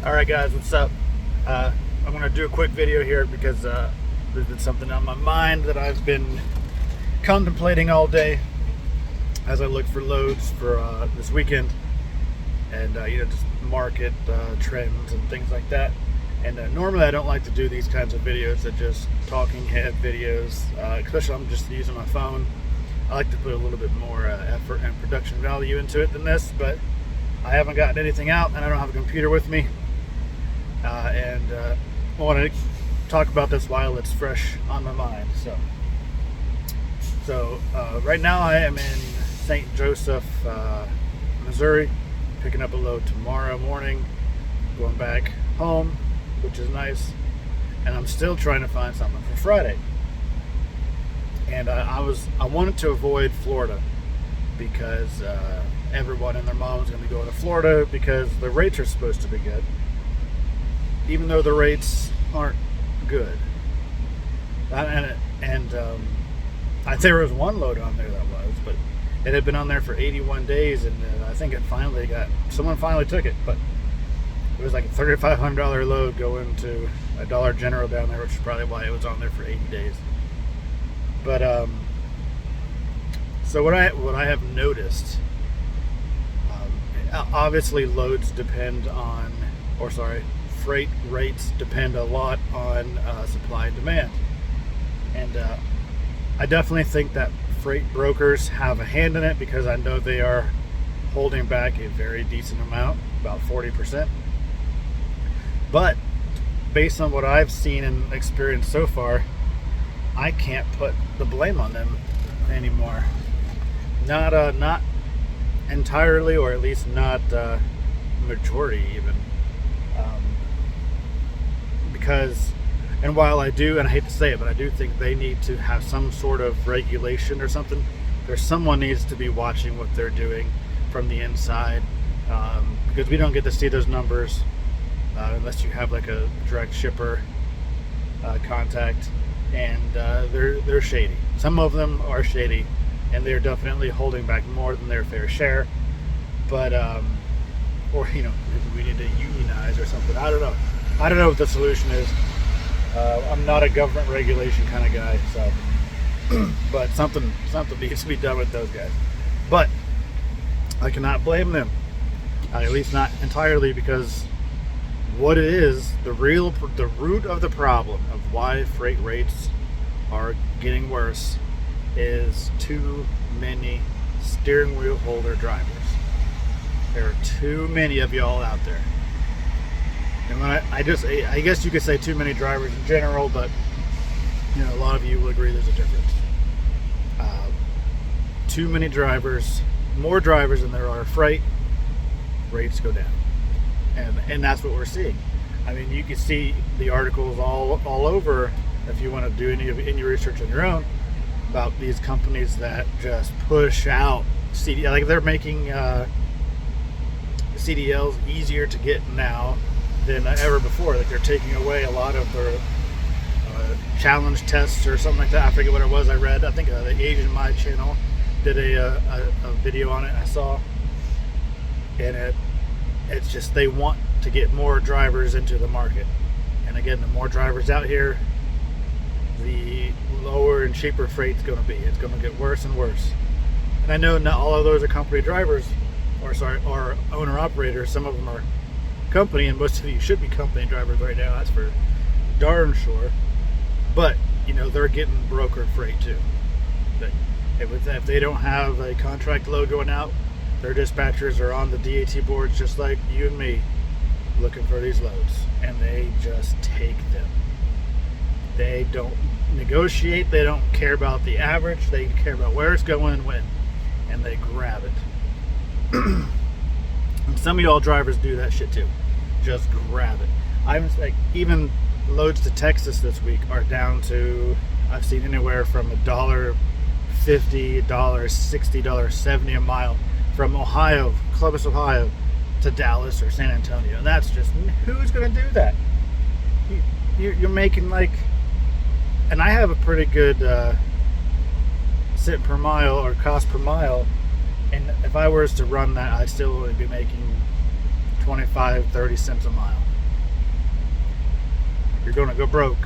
Alright guys, what's up? I'm going to do a quick video here because there's been something on my mind that I've been contemplating all day as I look for loads for this weekend, and just market trends and things like that. And normally I don't like to do these kinds of videos, that just talking head videos, especially I'm just using my phone. I like to put a little bit more effort and production value into it than this, but I haven't gotten anything out and I don't have a computer with me. I want to talk about this while it's fresh on my mind. So right now I am in St. Joseph, Missouri, picking up a load tomorrow morning, going back home, which is nice. And I'm still trying to find something for Friday. And I wanted to avoid Florida because everyone and their mom is going to be going to Florida because the rates are supposed to be good, even though the rates aren't good. And I'd say there was one load on there that was, but it had been on there for 81 days, and I think someone finally took it, but it was like a $3,500 load going to a Dollar General down there, which is probably why it was on there for 80 days. But so what I have noticed, obviously freight rates depend a lot on supply and demand, and I definitely think that freight brokers have a hand in it, because I know they are holding back a very decent amount, about 40%. But based on what I've seen and experienced so far, I can't put the blame on them anymore. Not entirely, or at least not majority even. Because, and while I do, and I hate to say it, but I do think they need to have some sort of regulation or something. Someone needs to be watching what they're doing from the inside, because we don't get to see those numbers unless you have like a direct shipper contact. And they're shady. Some of them are shady, and they're definitely holding back more than their fair share. But or we need to unionize or something. I don't know what the solution is. I'm not a government regulation kind of guy, so but something needs to be done with those guys. But I cannot blame them, at least not entirely, because what it is, the root of the problem of why freight rates are getting worse is too many steering wheel holder drivers. There are too many of y'all out there. And when I guess you could say too many drivers in general, but a lot of you will agree there's a difference. Too many drivers, more drivers than there are freight, rates go down. And that's what we're seeing. I mean, you can see the articles all over, if you want to do any research on your own, about these companies that just push out CDL. Like, they're making CDLs easier to get now than ever before. Like, they're taking away a lot of their challenge tests or something like that. I forget what it was I read. I think the Asian My channel did a video on it I saw. And it's just, they want to get more drivers into the market. And again, the more drivers out here, the lower and cheaper freight's going to be. It's going to get worse and worse. And I know not all of those are company drivers, or owner operators. Some of them are company, and most of you should be company drivers right now. That's for darn sure. But they're getting brokered freight too. If they don't have a contract load going out, their dispatchers are on the DAT boards just like you and me, looking for these loads, and they just take them. They don't negotiate. They don't care about the average. They care about where it's going and when, and they grab it. And some of y'all drivers do that shit too. Just grab it. I'm like, even loads to Texas this week are down to, I've seen anywhere from $1.50, $1.60, $1.70 a mile, from Ohio, Columbus, Ohio, to Dallas or San Antonio. And that's just, who's going to do that? You're making like, and I have a pretty good cent per mile or cost per mile, And if I was to run that, I'd still only be making 25, 30 cents a mile. You're going to go broke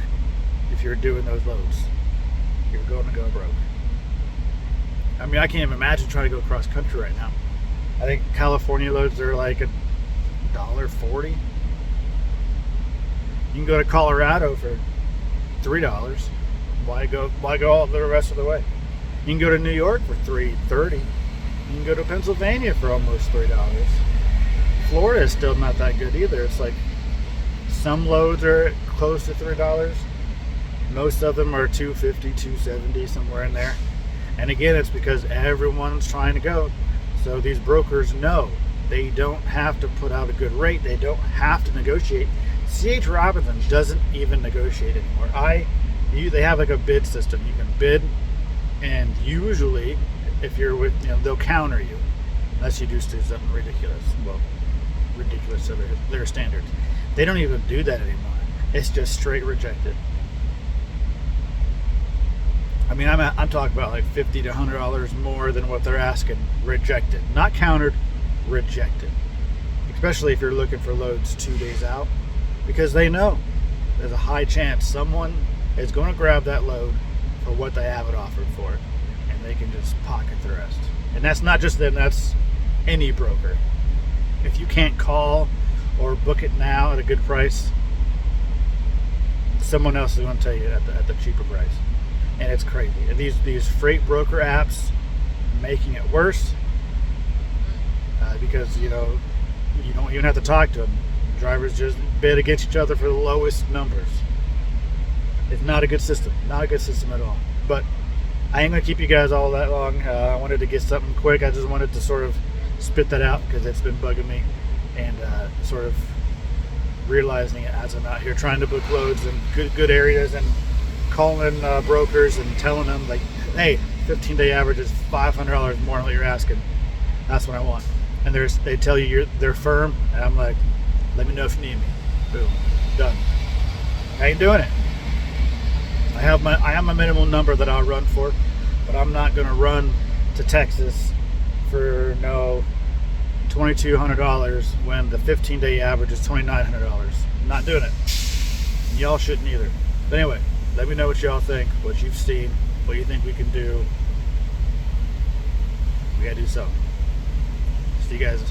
if you're doing those loads. You're going to go broke. I mean, I can't even imagine trying to go cross country right now. I think California loads are like $1.40. You can go to Colorado for $3. Why go all the rest of the way? You can go to New York for $3.30. You can go to Pennsylvania for almost $3. Florida is still not that good either. It's like some loads are close to $3. Most of them are $2.50, $2.70, somewhere in there. And again, it's because everyone's trying to go. So these brokers know they don't have to put out a good rate. They don't have to negotiate. C.H. Robinson doesn't even negotiate anymore. They have like a bid system. You can bid, and usually, if you're with, they'll counter you, unless you do something ridiculous. Well, ridiculous to their standards. They don't even do that anymore. It's just straight rejected. I mean, I'm talking about like $50 to $100 more than what they're asking. Rejected, not countered, rejected. Especially if you're looking for loads 2 days out, because they know there's a high chance someone is going to grab that load for what they have it offered for, and they can just pocket the rest. And that's not just them; that's any broker. If you can't call or book it now at a good price, someone else is going to tell you at the cheaper price. And it's crazy. And these freight broker apps making it worse because you don't even have to talk to them. Drivers just bid against each other for the lowest numbers. It's not a good system. Not a good system at all. But I ain't gonna keep you guys all that long. I wanted to get something quick. I just wanted to sort of spit that out because it's been bugging me, and sort of realizing it as I'm out here trying to book loads in good areas and calling brokers and telling them like, hey, 15-day average is $500 more than what you're asking. That's what I want. And they tell you they're firm, and I'm like, let me know if you need me. Boom, done. I ain't doing it. I have my minimum number that I'll run for, but I'm not gonna run to Texas for $2,200 when the 15-day average is $2,900. I'm not doing it. And y'all shouldn't either. But anyway, let me know what y'all think, what you've seen, what you think we can do. We gotta do something. See you guys